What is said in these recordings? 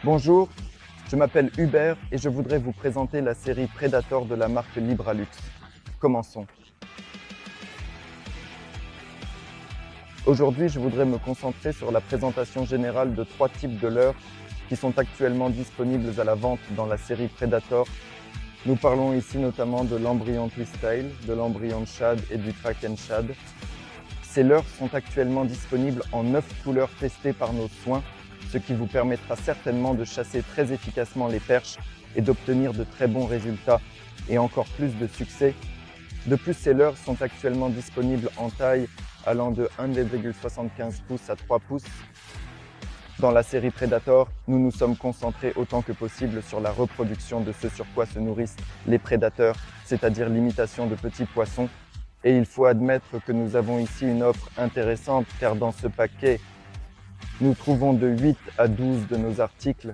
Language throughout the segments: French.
Bonjour, je m'appelle Hubert et je voudrais vous présenter la série Predator de la marque Libralux. Commençons. Aujourd'hui, je voudrais me concentrer sur la présentation générale de 3 types de leurres qui sont actuellement disponibles à la vente dans la série Predator. Nous parlons ici notamment de l'embryon Twist-tail, de l'embryon Shad et du Kraken Shad. Ces leurres sont actuellement disponibles en 9 couleurs testées par nos soins, ce qui vous permettra certainement de chasser très efficacement les perches et d'obtenir de très bons résultats et encore plus de succès. De plus, ces leurres sont actuellement disponibles en taille allant de 1,75 pouces à 3 pouces. Dans la série Predator, nous nous sommes concentrés autant que possible sur la reproduction de ce sur quoi se nourrissent les prédateurs, c'est-à-dire l'imitation de petits poissons. Et il faut admettre que nous avons ici une offre intéressante car dans ce paquet, nous trouvons de 8 à 12 de nos articles.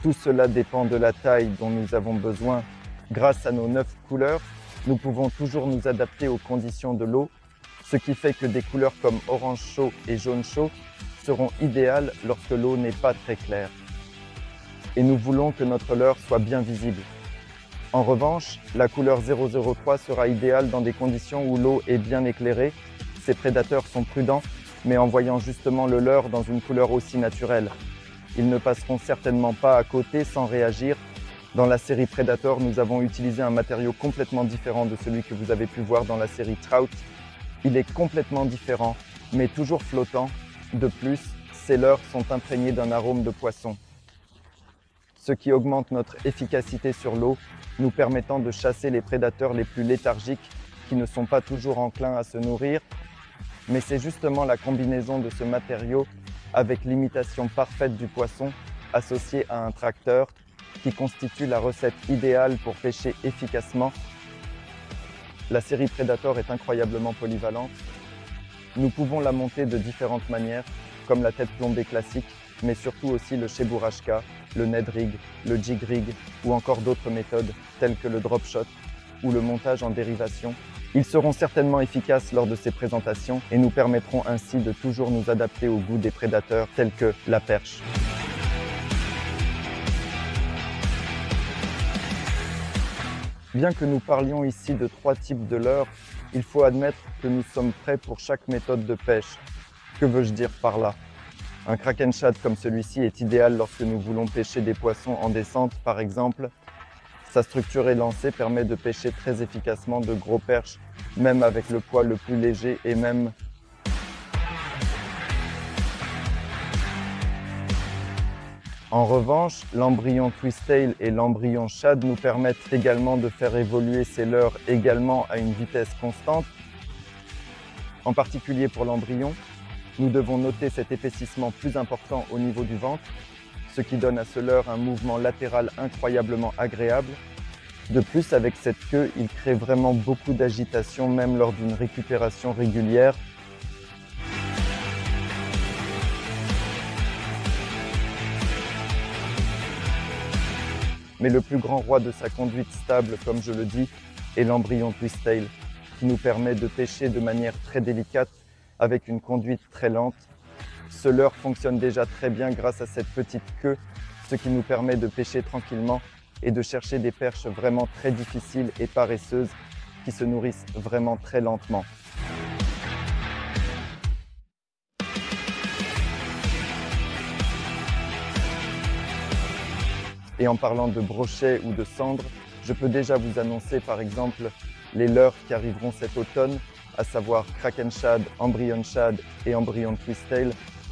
Tout cela dépend de la taille dont nous avons besoin. Grâce à nos 9 couleurs, nous pouvons toujours nous adapter aux conditions de l'eau, ce qui fait que des couleurs comme orange chaud et jaune chaud seront idéales lorsque l'eau n'est pas très claire. Et nous voulons que notre leurre soit bien visible. En revanche, la couleur 003 sera idéale dans des conditions où l'eau est bien éclairée. Ces prédateurs sont prudents, mais en voyant justement le leurre dans une couleur aussi naturelle. Ils ne passeront certainement pas à côté sans réagir. Dans la série Predator, nous avons utilisé un matériau complètement différent de celui que vous avez pu voir dans la série Trout. Il est complètement différent, mais toujours flottant. De plus, ces leurres sont imprégnés d'un arôme de poisson, ce qui augmente notre efficacité sur l'eau, nous permettant de chasser les prédateurs les plus léthargiques qui ne sont pas toujours enclins à se nourrir. Mais c'est justement la combinaison de ce matériau avec l'imitation parfaite du poisson associée à un tracteur qui constitue la recette idéale pour pêcher efficacement. La série Predator est incroyablement polyvalente. Nous pouvons la monter de différentes manières, comme la tête plombée classique, mais surtout aussi le Cheburashka, le Ned Rig, le Jig Rig ou encore d'autres méthodes telles que le drop shot ou le montage en dérivation. Ils seront certainement efficaces lors de ces présentations et nous permettront ainsi de toujours nous adapter au goût des prédateurs tels que la perche. Bien que nous parlions ici de 3 types de leurres, il faut admettre que nous sommes prêts pour chaque méthode de pêche. Que veux-je dire par là ? Un Kraken Shad comme celui-ci est idéal lorsque nous voulons pêcher des poissons en descente par exemple. Sa structure élancée permet de pêcher très efficacement de gros perches, même avec le poids le plus léger et même En revanche, l'embryon Twist-tail et l'embryon Shad nous permettent également de faire évoluer ces leurres également à une vitesse constante. En particulier pour l'embryon, nous devons noter cet épaississement plus important au niveau du ventre, ce qui donne à ce leurre un mouvement latéral incroyablement agréable. De plus, avec cette queue, il crée vraiment beaucoup d'agitation même lors d'une récupération régulière. Mais le plus grand roi de sa conduite stable, comme je le dis, est l'embryon Twist-tail, qui nous permet de pêcher de manière très délicate avec une conduite très lente. Ce leurre fonctionne déjà très bien grâce à cette petite queue, ce qui nous permet de pêcher tranquillement et de chercher des perches vraiment très difficiles et paresseuses qui se nourrissent vraiment très lentement. Et en parlant de brochets ou de cendres, je peux déjà vous annoncer par exemple les leurres qui arriveront cet automne, à savoir Kraken Shad, embryon Shad et embryon Twist-tail,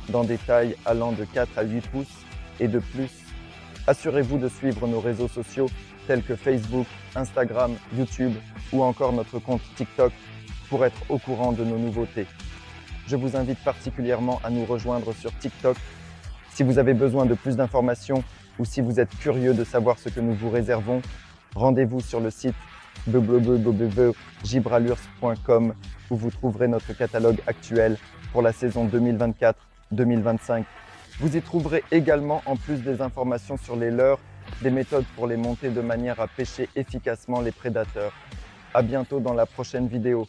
dans des tailles allant de 4 à 8 pouces et de plus. Assurez-vous de suivre nos réseaux sociaux tels que Facebook, Instagram, YouTube ou encore notre compte TikTok pour être au courant de nos nouveautés. Je vous invite particulièrement à nous rejoindre sur TikTok. Si vous avez besoin de plus d'informations ou si vous êtes curieux de savoir ce que nous vous réservons, rendez-vous sur le site www.gibralurs.com où vous trouverez notre catalogue actuel pour la saison 2024-2025. Vous y trouverez également, en plus des informations sur les leurres, des méthodes pour les monter de manière à pêcher efficacement les prédateurs. À bientôt dans la prochaine vidéo.